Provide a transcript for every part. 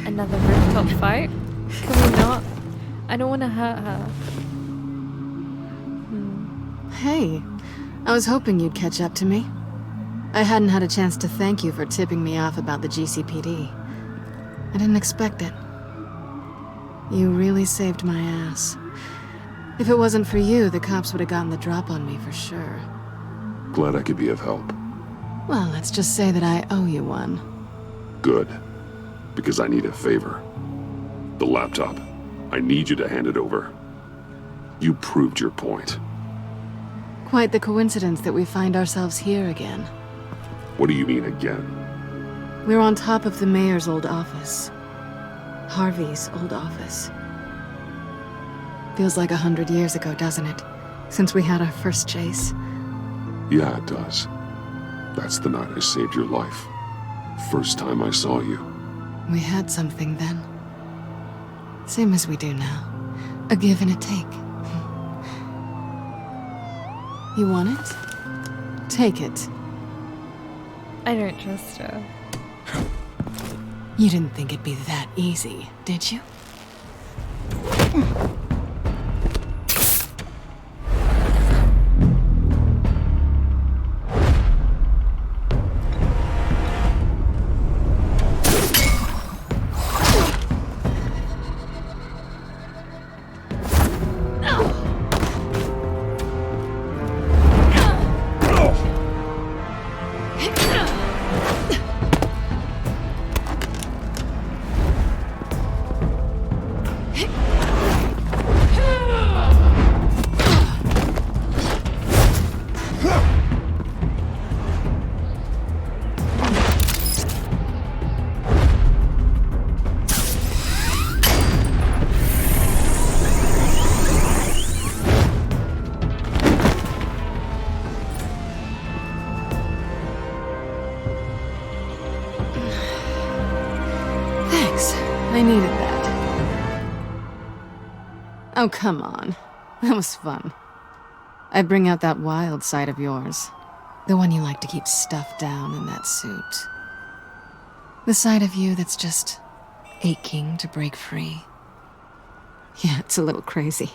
Another rooftop fight? Can we not? I don't want to hurt her. Hey, I was hoping you'd catch up to me. I hadn't had a chance to thank you for tipping me off about the GCPD. I didn't expect it. You really saved my ass. If it wasn't for you, the cops would have gotten the drop on me for sure. Glad I could be of help. Well, let's just say that I owe you one. Good. Because I need a favor. The laptop. I need you to hand it over. You proved your point. Quite the coincidence that we find ourselves here again. What do you mean again? We're on top of the mayor's old office. Harvey's old office. Feels like 100 years ago, doesn't it? Since we had our first chase. Yeah, it does. That's the night I saved your life. First time I saw you. We had something then. Same as we do now. A give and a take. You want it? Take it. I don't trust her. You didn't think it'd be that easy, did you? I needed that. Oh, come on. That was fun. I bring out that wild side of yours. The one you like to keep stuffed down in that suit. The side of you that's just aching to break free. Yeah, it's a little crazy.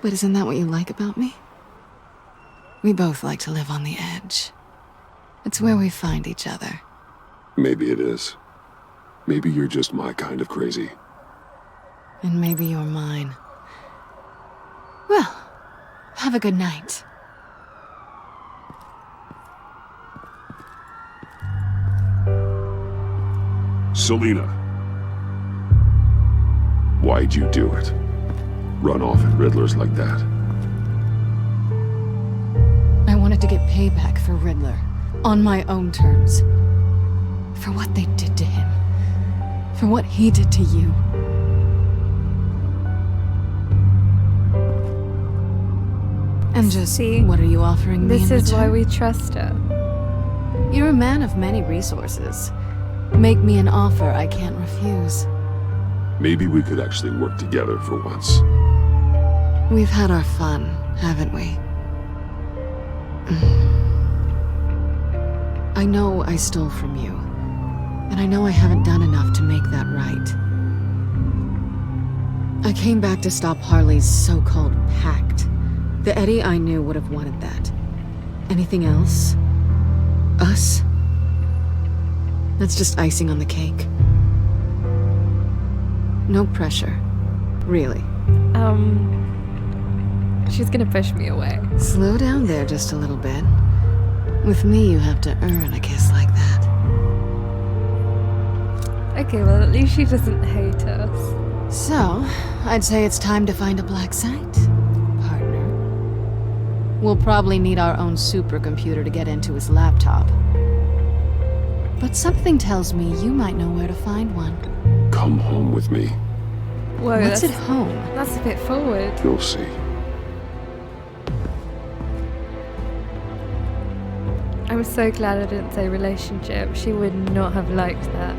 But isn't that what you like about me? We both like to live on the edge. It's where we find each other. Maybe it is. Maybe you're just my kind of crazy. And maybe you're mine. Well, have a good night. Selina. Why'd you do it? Run off at Riddler's like that? I wanted to get payback for Riddler. On my own terms. For what they did to him. For what he did to you. And just, See, what are you offering me in This is why return? we trust her. You're a man of many resources. Make me an offer I can't refuse. Maybe we could actually work together for once. We've had our fun, haven't we? I know I stole from you. And I know I haven't done enough to make that right. I came back to stop Harley's so-called pact. The Eddie I knew would have wanted that. Anything else? Us? That's just icing on the cake. No pressure. Really. She's gonna push me away. Slow down there just a little bit. With me, you have to earn a kiss like that. Okay, well at least she doesn't hate us. So, I'd say it's time to find a black site, partner. We'll probably need our own supercomputer to get into his laptop. But something tells me you might know where to find one. Come home with me. Whoa, What's at that's, home? that's a bit forward. You'll see. I'm so glad I didn't say relationship. She would not have liked that.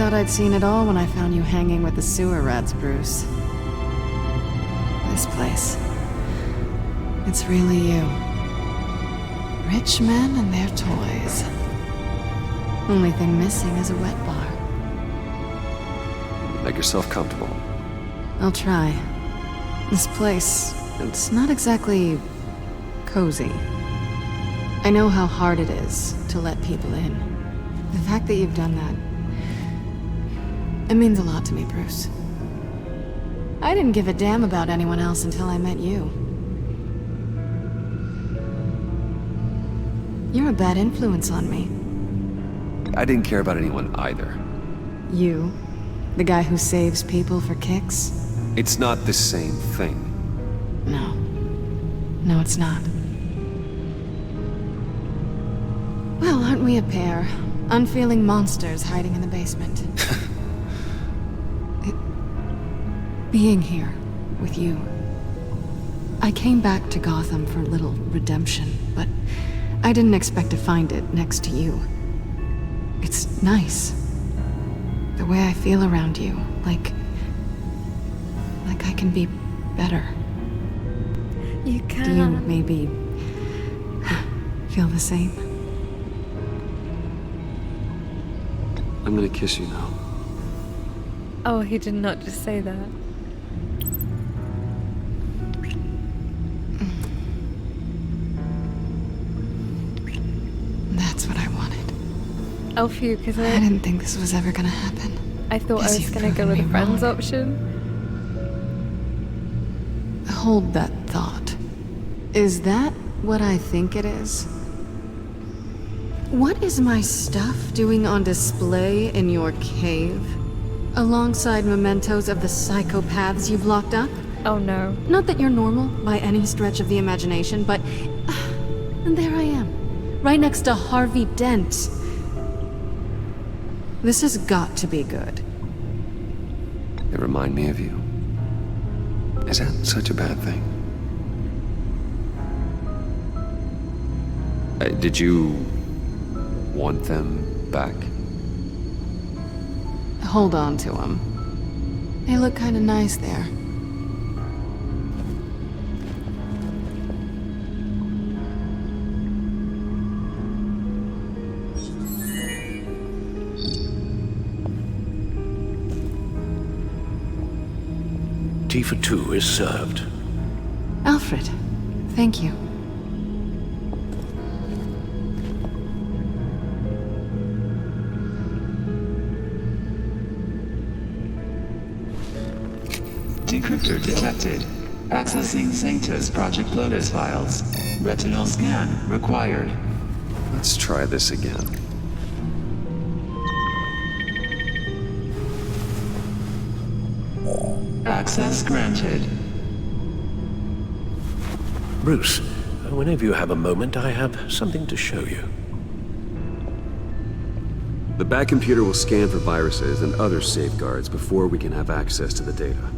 thought I'd seen it all when I found you hanging with the sewer rats, Bruce. This place. It's really you. Rich men and their toys. Only thing missing is a wet bar. Make yourself comfortable. I'll try. This place, it's not exactly cozy. I know how hard it is to let people in. The fact that you've done that, it means a lot to me, Bruce. I didn't give a damn about anyone else until I met you. You're a bad influence on me. I didn't care about anyone either. You? The guy who saves people for kicks? It's not the same thing. No. No, it's not. Well, aren't we a pair? Unfeeling monsters hiding in the basement. Being here with you. I came back to Gotham for a little redemption, but I didn't expect to find it next to you. It's nice. The way I feel around you, like I can be better. You can. Do you maybe feel the same? I'm gonna kiss you now. Oh, he did not just say that. That's what I wanted. Oh, phew, because I didn't think this was ever gonna happen. I thought I Guess was you've going to go proven with the me friends wrong. option. Hold that thought. Is that what I think it is? What is my stuff doing on display in your cave? Alongside mementos of the psychopaths you've locked up? Oh no. Not that you're normal by any stretch of the imagination, but... and there I am. Right next to Harvey Dent. This has got to be good. They remind me of you. Is that such a bad thing? Did you want them back? Hold on to them. They look kind of nice there. Tea for two is served. Alfred, thank you. Decryptor detected. Accessing Sanctus Project Lotus files. Retinal scan required. Let's try this again. Access granted. Bruce, whenever you have a moment, I have something to show you. The back computer will scan for viruses and other safeguards before we can have access to the data.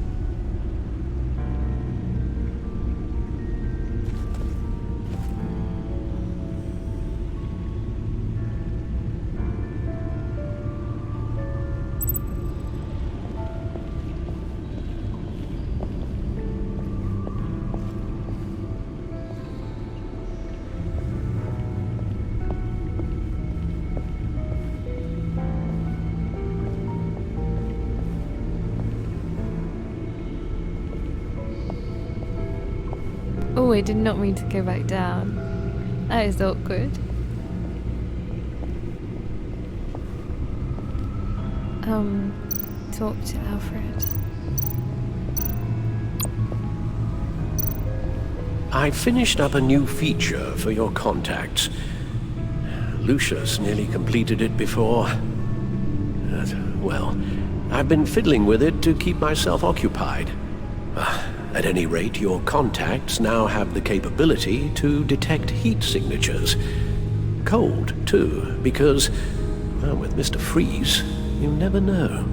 Oh, I did not mean to go back down. That is awkward. Talk to Alfred. I finished up a new feature for your contacts. Lucius nearly completed it before. Well, I've been fiddling with it to keep myself occupied. At any rate, your contacts now have the capability to detect heat signatures. Cold, too, because, well, with Mr. Freeze, you never know.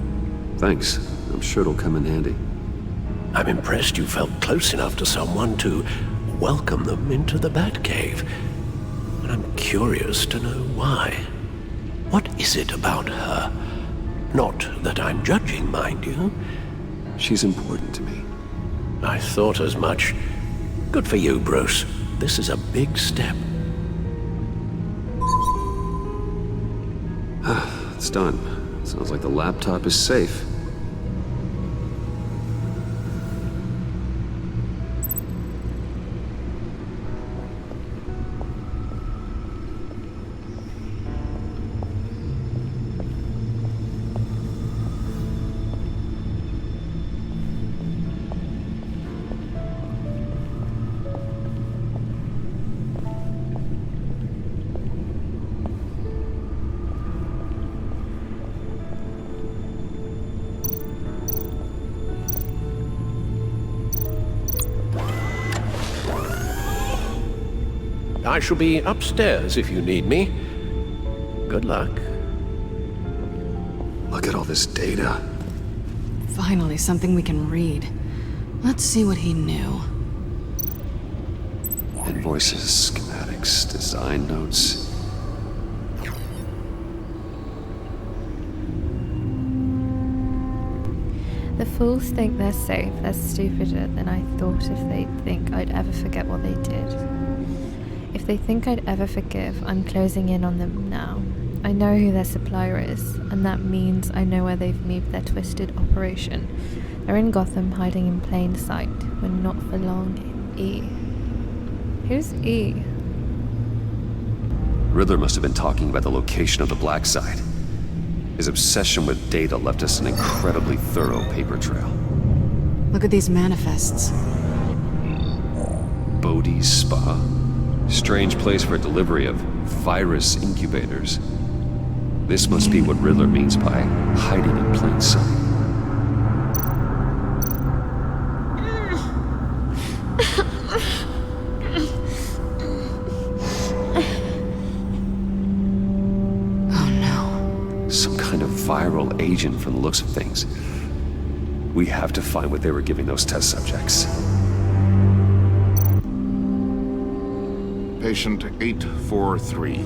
Thanks. I'm sure it'll come in handy. I'm impressed you felt close enough to someone to welcome them into the Batcave. And I'm curious to know why. What is it about her? Not that I'm judging, mind you. She's important to me. I thought as much. Good for you, Bruce. This is a big step. It's done. Sounds like the laptop is safe. I shall be upstairs if you need me. Good luck. Look at all this data. Finally, something we can read. Let's see what he knew. Invoices, schematics, design notes. The fools think they're safe. They're stupider than I thought if they think I'd ever forget what they did. If they think I'd ever forgive, I'm closing in on them now. I know who their supplier is, and that means I know where they've moved their twisted operation. They're in Gotham, hiding in plain sight. We're not for long in E. Who's E? Riddler must have been talking about the location of the Black Site. His obsession with data left us an incredibly thorough paper trail. Look at these manifests. Bodhi's Spa? Strange place for delivery of virus incubators. This must be what Riddler means by hiding in plain sight. Oh no. Some kind of viral agent from the looks of things. We have to find what they were giving those test subjects. Patient 843.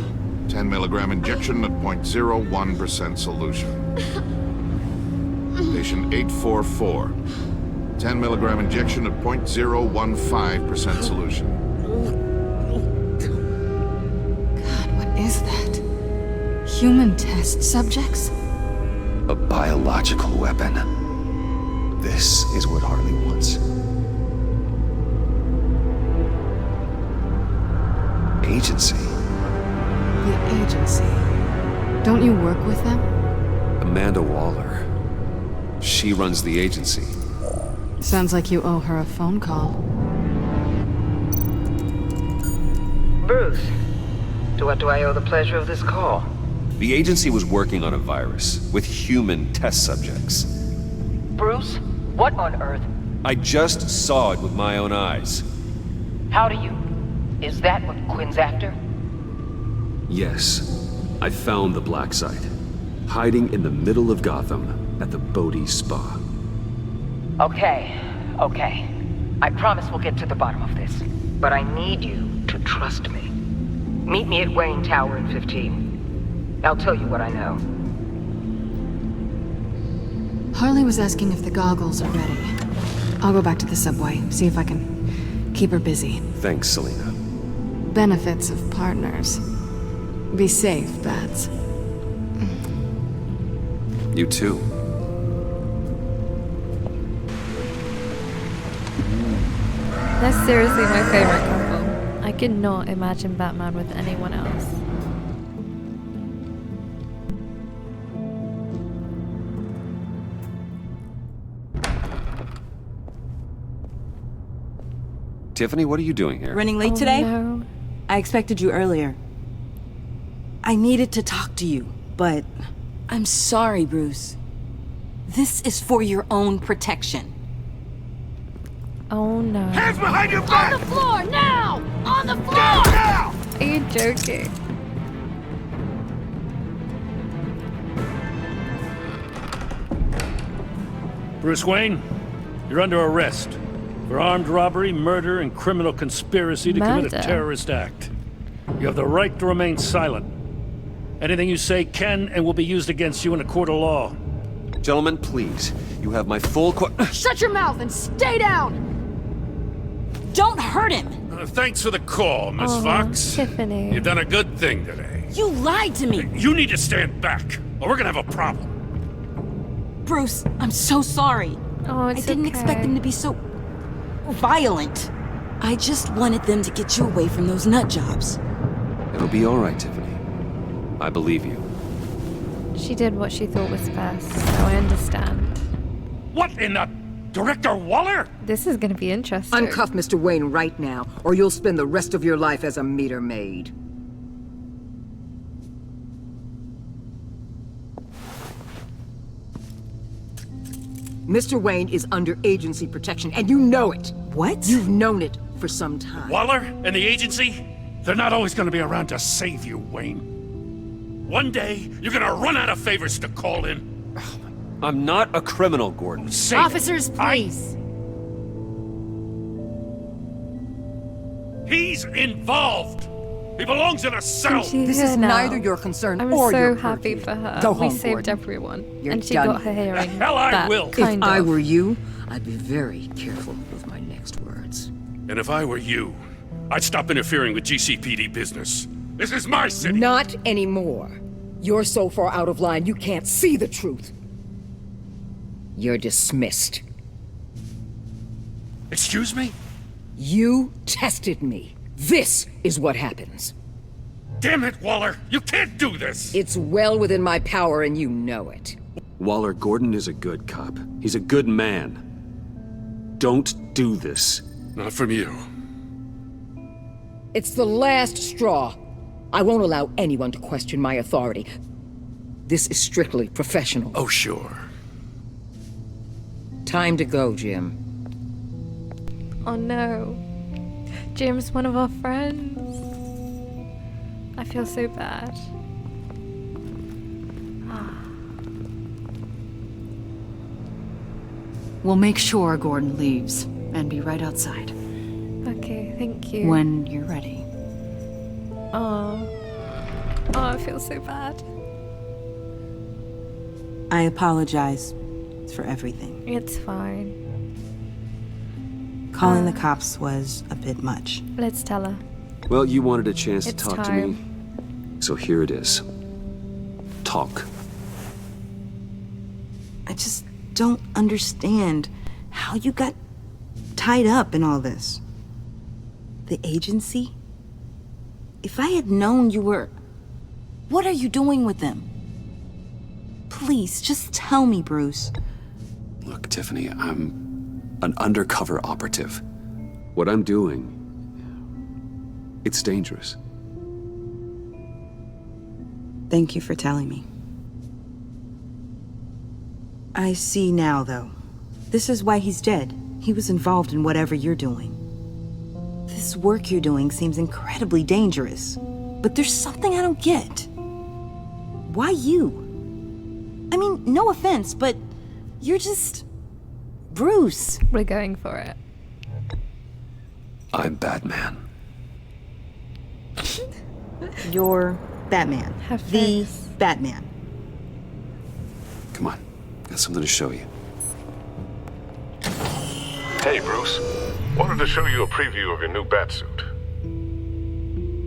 10 milligram injection at 0.01% solution. Patient 844. 10 milligram injection at 0.015% solution. God, what is that? Human test subjects? A biological weapon. This is what Harley wants. Agency. The agency. Don't you work with them? Amanda Waller. She runs the agency. Sounds like you owe her a phone call. Bruce, to what do I owe the pleasure of this call? The agency was working on a virus with human test subjects. Bruce, what on earth? I just saw it with my own eyes. How do you? Is that what Quinn's after? Yes. I found the Black Site. Hiding in the middle of Gotham at the Bodhi Spa. Okay. I promise we'll get to the bottom of this. But I need you to trust me. Meet me at Wayne Tower in 15. I'll tell you what I know. Harley was asking if the goggles are ready. I'll go back to the subway, see if I can keep her busy. Thanks, Selena. Benefits of partners. Be safe, Bats. You too. That's seriously my favorite couple. I could not imagine Batman with anyone else. Tiffany, what are you doing here? Running late today? No. I expected you earlier. I needed to talk to you, but I'm sorry, Bruce. This is for your own protection. Oh no. Hands behind your back! On the floor, now! On the floor! Now! Are you joking? Bruce Wayne, you're under arrest for armed robbery, murder, and criminal conspiracy to commit a Murder? terrorist act. You have the right to remain silent. Anything you say can and will be used against you in a court of law. Gentlemen, please. You have my full Shut your mouth and stay down! Don't hurt him! Thanks for the call, Miss Aw, Fox. Tiffany. You've done a good thing today. You lied to me! You need to stand back, or we're gonna have a problem. Bruce, I'm so sorry. Oh, I it's didn't expect them to be so violent. I just wanted them to get you away from those nut jobs. It'll be all right, Tiffany. I believe you. She did what she thought was best, so I understand. What in the... Director Waller? This is gonna be interesting. Uncuff Mr. Wayne right now, or you'll spend the rest of your life as a meter maid. Mr. Wayne is under agency protection, and you know it. What? You've known it for some time. Waller and the agency? They're not always gonna be around to save you, Wayne. One day, you're gonna run out of favors to call in. I'm not a criminal, Gordon. Save Officers, please. He's involved. He belongs in a cell. She's This here is now. neither your concern I'm or so your happy purview. for her. Go We home, saved Gordon. everyone. You're and she done. got her hearing. The hell I back, will. If I of. were you, I'd be very careful with my next words. And if I were you, I'd stop interfering with GCPD business. This is my city. Not anymore. You're so far out of line, you can't see the truth. You're dismissed. Excuse me? You tested me. This is what happens. Damn it, Waller! You can't do this! It's well within my power, and you know it. Waller, Gordon is a good cop. He's a good man. Don't do this. Not from you. It's the last straw. I won't allow anyone to question my authority. This is strictly professional. Oh, sure. Time to go, Jim. Oh no. Jim's one of our friends. I feel so bad. We'll make sure Gordon leaves and be right outside Okay, thank you. when you're ready. Oh. Oh, I feel so bad. I apologize for everything. It's fine. Calling the cops was a bit much. Let's tell her. Well, you wanted a chance It's to talk time. to me. So here it is. Talk. I just don't understand how you got tied up in all this. The agency? If I had known you were... What are you doing with them? Please, just tell me, Bruce. Look, Tiffany, I'm an undercover operative. What I'm doing, it's dangerous. Thank you for telling me. I see now, though. This is why he's dead. He was involved in whatever you're doing. This work you're doing seems incredibly dangerous. But there's something I don't get. Why you? I mean, no offense, but you're just... Bruce. We're going for it. I'm Batman. You're Batman. Have The face. Batman. Come on, got something to show you. Hey, Bruce. Wanted to show you a preview of your new Batsuit.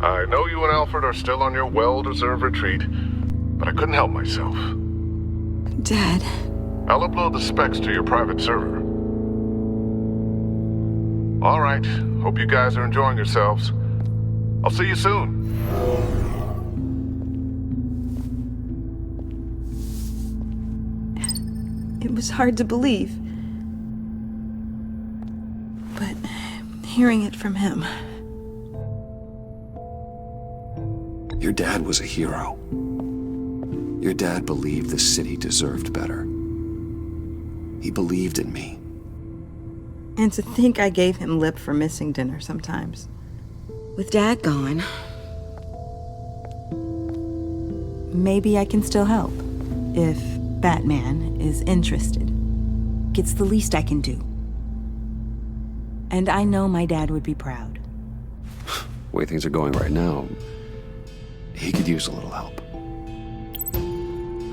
I know you and Alfred are still on your well-deserved retreat, but I couldn't help myself. Dad. I'll upload the specs to your private server. All right. Hope you guys are enjoying yourselves. I'll see you soon. It was hard to believe. But hearing it from him... Your dad was a hero. Your dad believed the city deserved better. He believed in me. And to think I gave him lip for missing dinner sometimes. With Dad gone... Maybe I can still help. If Batman is interested. It's the least I can do. And I know my dad would be proud. The way things are going right now, he could use a little help.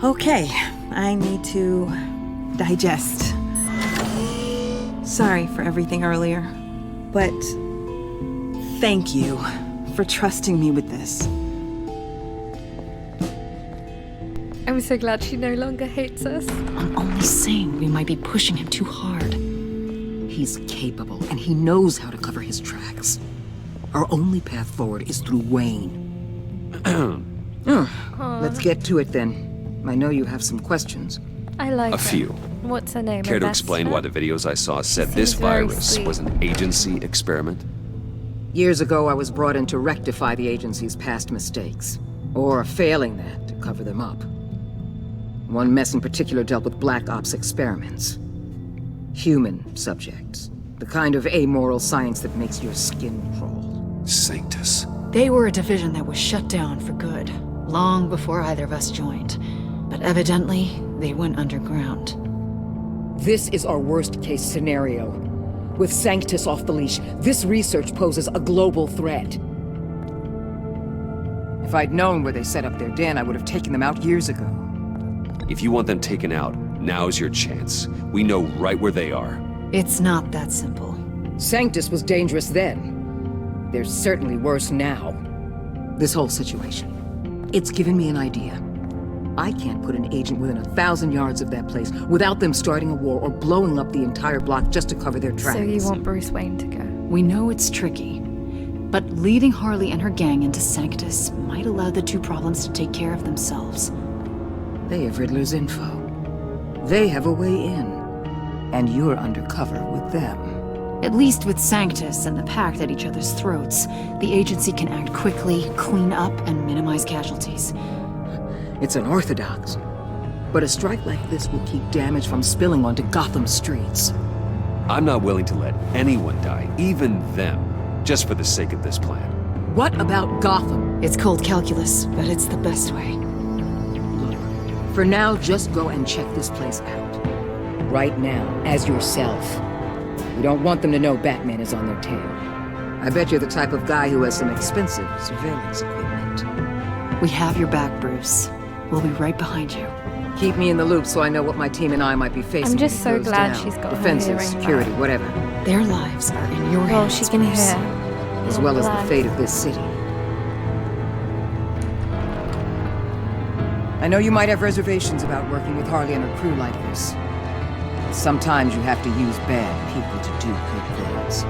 Okay, I need to digest. Sorry for everything earlier, but thank you for trusting me with this. I'm so glad she no longer hates us. I'm only saying we might be pushing him too hard. He's capable, and he knows how to cover his tracks. Our only path forward is through Wayne. Let's get to it then. I know you have some questions. I like A her. few. What's her name? Care to Rebecca? explain why the videos I saw said this Seems very virus sweet. was an agency experiment? Years ago, I was brought in to rectify the agency's past mistakes. Or failing that, to cover them up. One mess in particular dealt with Black Ops experiments. Human subjects. The kind of amoral science that makes your skin crawl. Sanctus. They were a division that was shut down for good, long before either of us joined. But evidently, they went underground. This is our worst-case scenario. With Sanctus off the leash, this research poses a global threat. If I'd known where they set up their den, I would have taken them out years ago. If you want them taken out, now's your chance. We know right where they are. It's not that simple. Sanctus was dangerous then. They're certainly worse now. This whole situation, it's given me an idea. I can't put an agent within 1,000 yards of that place without them starting a war or blowing up the entire block just to cover their tracks. So you want Bruce Wayne to go? We know it's tricky, but leading Harley and her gang into Sanctus might allow the two problems to take care of themselves. They have Riddler's info. They have a way in. And you're undercover with them. At least with Sanctus and the Pact at each other's throats, the agency can act quickly, clean up, and minimize casualties. It's unorthodox. But a strike like this will keep damage from spilling onto Gotham streets. I'm not willing to let anyone die, even them, just for the sake of this plan. What about Gotham? It's cold calculus, but it's the best way. Look, for now, just go and check this place out. Right now, as yourself. We don't want them to know Batman is on their tail. I bet you're the type of guy who has some expensive surveillance equipment. We have your back, Bruce. We'll be right behind you. Keep me in the loop so I know what my team and I might be facing. I'm just when it so goes glad down. she's got her Defenses, hearing security, back. whatever. Their lives are in your hands, Well, she can Bruce. hear. As I'm well as glad. the fate of this city. I know you might have reservations about working with Harley and her crew like this. Sometimes you have to use bad people to do good things.